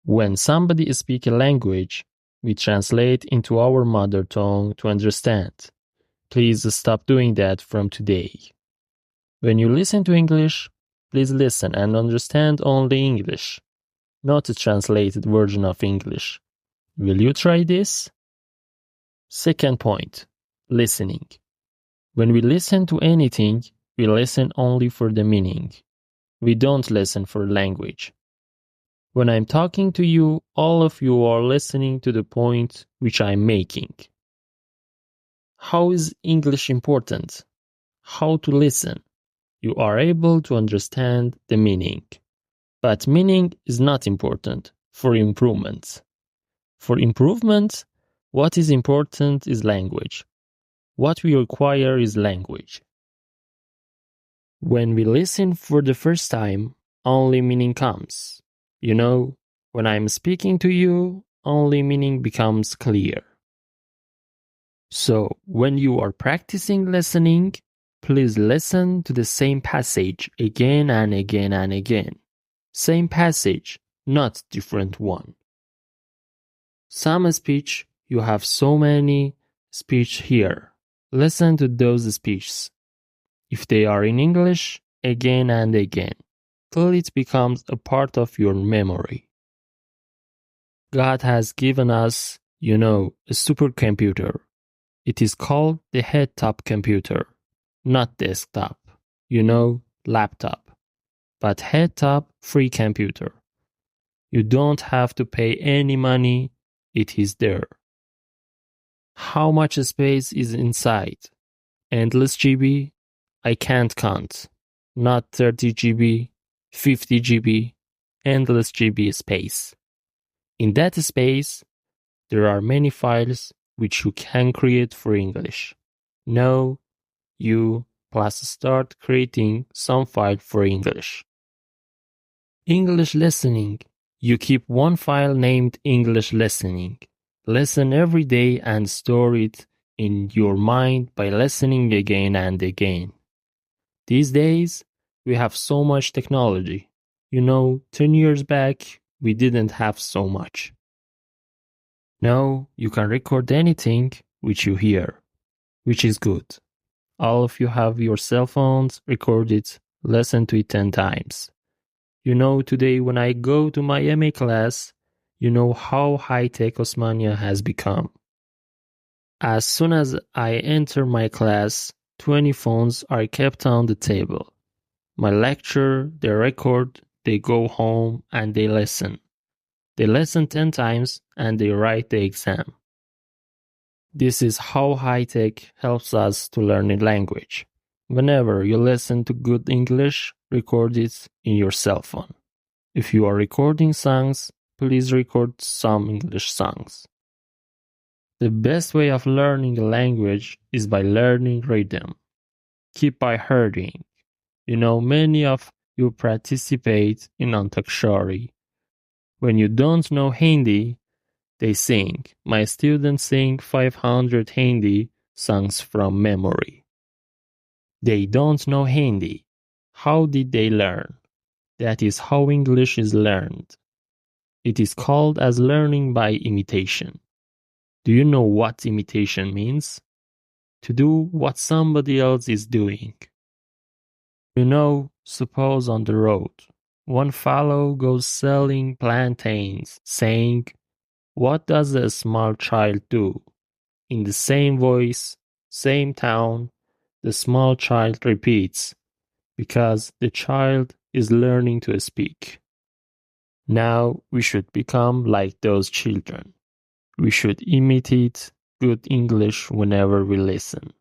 When somebody speaks a language, we translate into our mother tongue to understand. Please stop doing that from today. When you listen to English, please listen and understand only English, not a translated version of English. Will you try this? Second point, listening. When we listen to anything, we listen only for the meaning. We don't listen for language. When I'm talking to you, all of you are listening to the point which I'm making. How is English important? How to listen? You are able to understand the meaning. But meaning is not important for improvement. For improvement, what is important is language. What we require is language. When we listen for the first time, only meaning comes. You know, when I'm speaking to you, only meaning becomes clear. So, when you are practicing listening, please listen to the same passage again and again and again. Same passage, not different one. Some speech, you have so many speech here. Listen to those speeches. If they are in English, again and again, till it becomes a part of your memory. God has given us, a supercomputer. It is called the head-top computer, not desktop, laptop, but head-top free computer. You don't have to pay any money, it is there. How much space is inside? Endless GB? I can't count. Not 30 GB, 50 GB, endless GB space. In that space, there are many files which you can create for English. Now, you plus start creating some file for English. English listening. You keep one file named English listening. Listen every day and store it in your mind by listening again and again. These days, we have so much technology. 10 years back, we didn't have so much. Now, you can record anything which you hear, which is good. All of you have your cell phones, record it, listen to it 10 times. Today when I go to my MA class, how high-tech Osmania has become. As soon as I enter my class, 20 phones are kept on the table. My lecture, they record, they go home and they listen. They listen 10 times and they write the exam. This is how high-tech helps us to learn a language. Whenever you listen to good English, record it in your cell phone. If you are recording songs, please record some English songs. The best way of learning a language is by learning rhythm. Keep by hearing. Many of you participate in Antakshari. When you don't know Hindi, they sing. My students sing 500 Hindi songs from memory. They don't know Hindi. How did they learn? That is how English is learned. It is called as learning by imitation. Do you know what imitation means? To do what somebody else is doing. Suppose on the road, one fellow goes selling plantains, saying, "What does a small child do?" In the same voice, same town, the small child repeats, because the child is learning to speak. Now we should become like those children. We should imitate good English whenever we listen.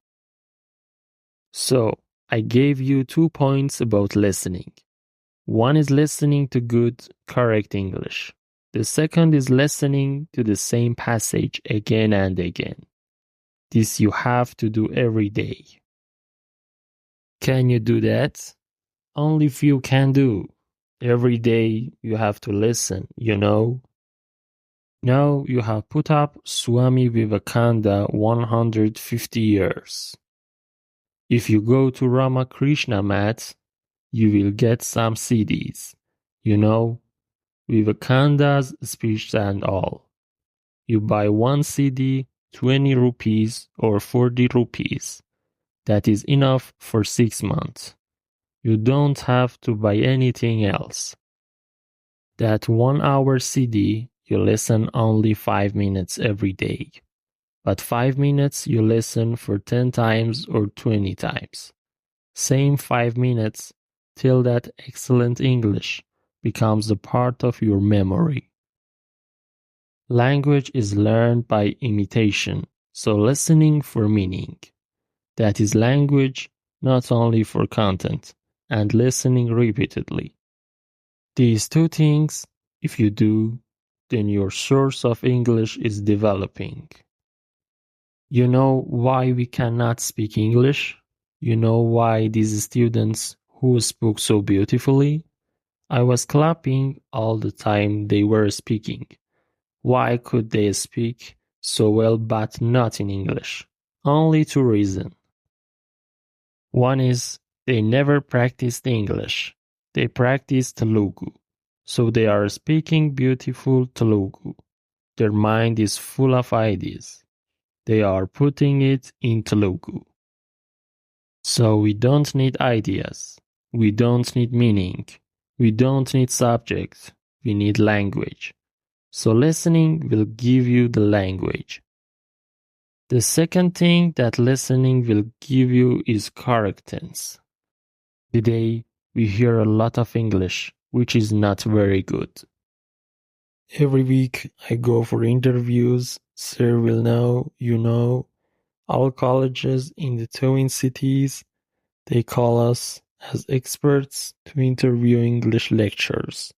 So, I gave you 2 points about listening. One is listening to good, correct English. The second is listening to the same passage again and again. This you have to do every day. Can you do that? Only few can do. Every day you have to listen, Now you have put up Swami Vivekananda 150 years. If you go to Ramakrishna Mat, you will get some CDs, Vivekananda's speech and all. You buy one CD, 20 rupees or 40 rupees. That is enough for 6 months. You don't have to buy anything else. That 1 hour CD, you listen only 5 minutes every day. But 5 minutes you listen for 10 times or 20 times. Same 5 minutes till that excellent English becomes a part of your memory. Language is learned by imitation, so listening for meaning. That is language not only for content, and listening repeatedly. These two things, if you do, then your source of English is developing. You know why we cannot speak English? You know why these students who spoke so beautifully? I was clapping all the time they were speaking. Why could they speak so well but not in English? Only two reasons. One is they never practiced English. They practiced Telugu. So they are speaking beautiful Telugu. Their mind is full of ideas. They are putting it in Telugu. So we don't need ideas. We don't need meaning. We don't need subject. We need language. So listening will give you the language. The second thing that listening will give you is correct tense. Today, we hear a lot of English, which is not very good. Every week, I go for interviews. Sir will know, you know, all colleges in the twin cities, they call us as experts to interview English lecturers.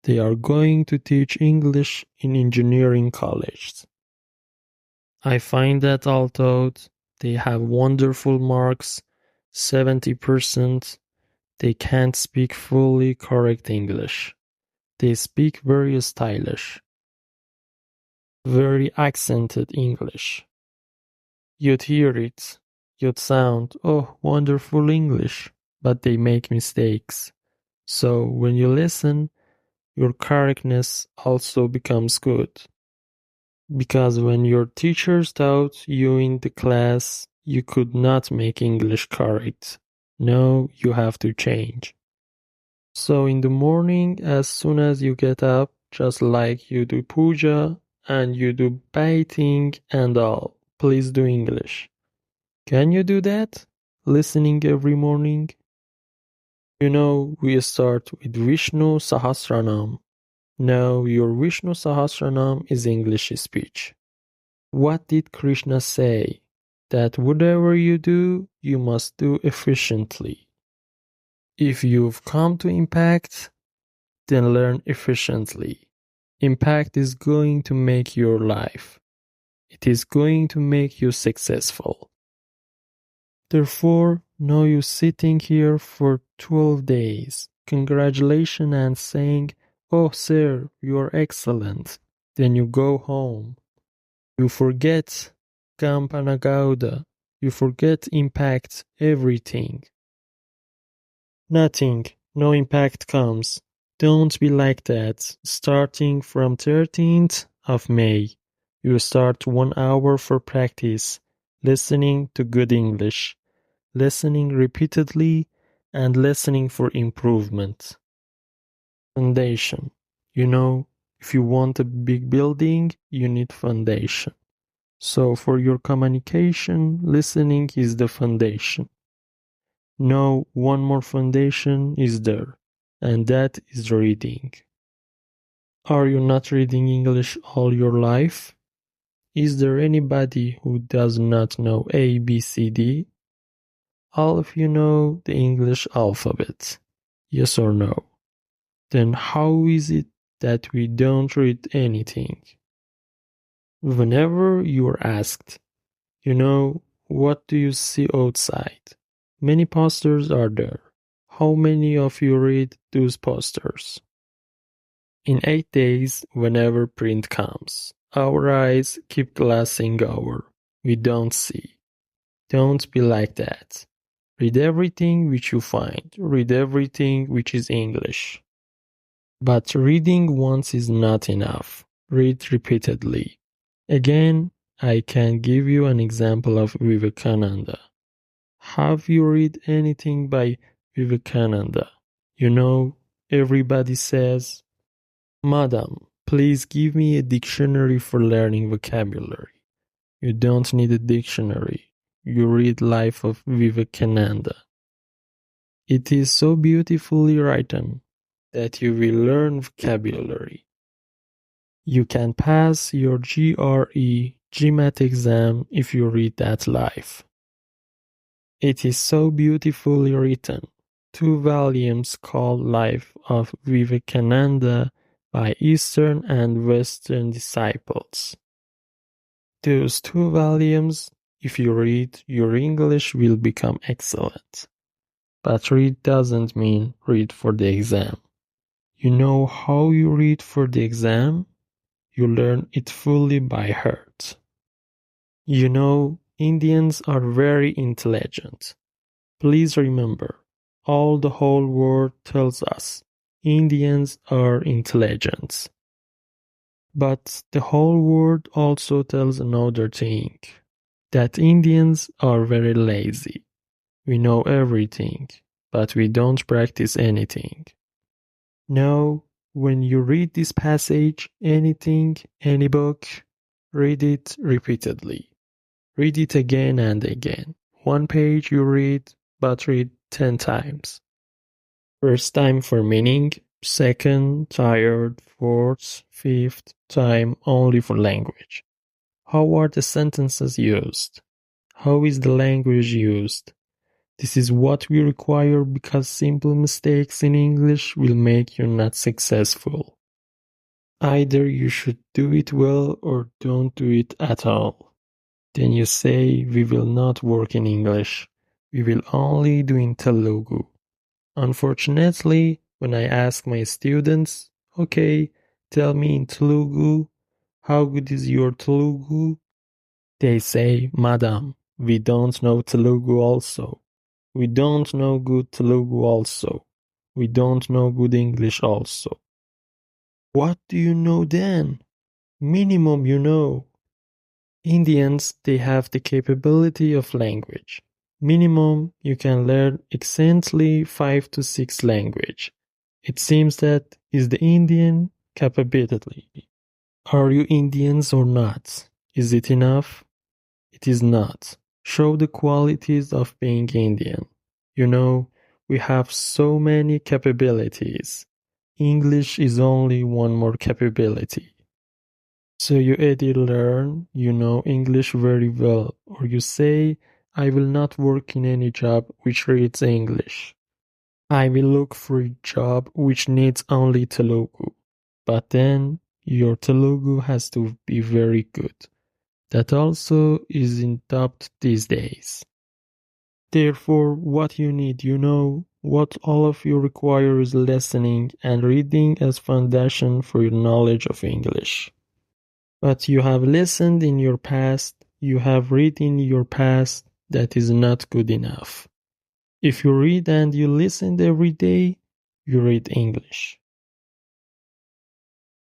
They are going to teach English in engineering colleges. I find that although they have wonderful marks, 70%, they can't speak fully correct English. They speak very stylish, very accented English. You'd hear it, you'd sound, oh, wonderful English, but they make mistakes. So when you listen, your correctness also becomes good. Because when your teachers taught you in the class, you could not make English correct. No, you have to change. So in the morning, as soon as you get up, just like you do puja and you do bathing and all, please do English. Can you do that? Listening every morning? You know, we start with Vishnu Sahasranam. Now, your Vishnu Sahasranam is English speech. What did Krishna say? That whatever you do, you must do efficiently. If you've come to impact, then learn efficiently. Impact is going to make your life. It is going to make you successful. Therefore, now you're sitting here for 12 days. Congratulations and saying, oh, sir, you are excellent. Then you go home. You forget Kampanagauda. You forget impact, everything. Nothing, no impact comes. Don't be like that. Starting from 13th of May, you start 1 hour for practice, listening to good English, listening repeatedly, and listening for improvement. Foundation. You know, if you want a big building, you need foundation. So for your communication, listening is the foundation. Now, one more foundation is there, and that is reading. Are you not reading English all your life? Is there anybody who does not know A, B, C, D? All of you know the English alphabet. Yes or no? Then how is it that we don't read anything? Whenever you are asked, you know, what do you see outside? Many posters are there. How many of you read those posters? In 8 days, whenever print comes, our eyes keep glassing over. We don't see. Don't be like that. Read everything which you find. Read everything which is English. But reading once is not enough. Read repeatedly. Again, I can give you an example of Vivekananda. Have you read anything by Vivekananda? You know, everybody says, Madam, please give me a dictionary for learning vocabulary. You don't need a dictionary. You read Life of Vivekananda. It is so beautifully written that you will learn vocabulary. You can pass your GRE GMAT exam if you read that life. It is so beautifully written. 2 volumes called Life of Vivekananda by Eastern and Western disciples. Those 2 volumes, if you read, your English will become excellent. But read doesn't mean read for the exam. You know how you read for the exam? You learn it fully by heart. You know, Indians are very intelligent. Please remember, all the whole world tells us Indians are intelligent. But the whole world also tells another thing, that Indians are very lazy. We know everything, but we don't practice anything. Now, when you read this passage, anything, any book, read it repeatedly. Read it again and again. One page you read, but read 10 times. First time for meaning, second, tired, fourth, fifth time only for language. How are the sentences used? How is the language used? This is what we require because simple mistakes in English will make you not successful. Either you should do it well or don't do it at all. Then you say, we will not work in English. We will only do in Telugu. Unfortunately, when I ask my students, okay, tell me in Telugu, how good is your Telugu? They say, Madam, we don't know Telugu also. We don't know good Telugu also. We don't know good English also. What do you know then? Minimum you know. Indians, they have the capability of language. Minimum, you can learn excellently 5 to 6 language. It seems that is the Indian capability. Are you Indians or not? Is it enough? It is not. Show the qualities of being Indian. You know, we have so many capabilities. English is only one more capability. So you either learn, you know English very well, or you say, I will not work in any job which reads English. I will look for a job which needs only Telugu. But then your Telugu has to be very good. That also is in doubt these days. Therefore, what you need, you know, what all of you require is listening and reading as foundation for your knowledge of English. But you have listened in your past, you have read in your past, that is not good enough. If you read and you listen every day, you read English.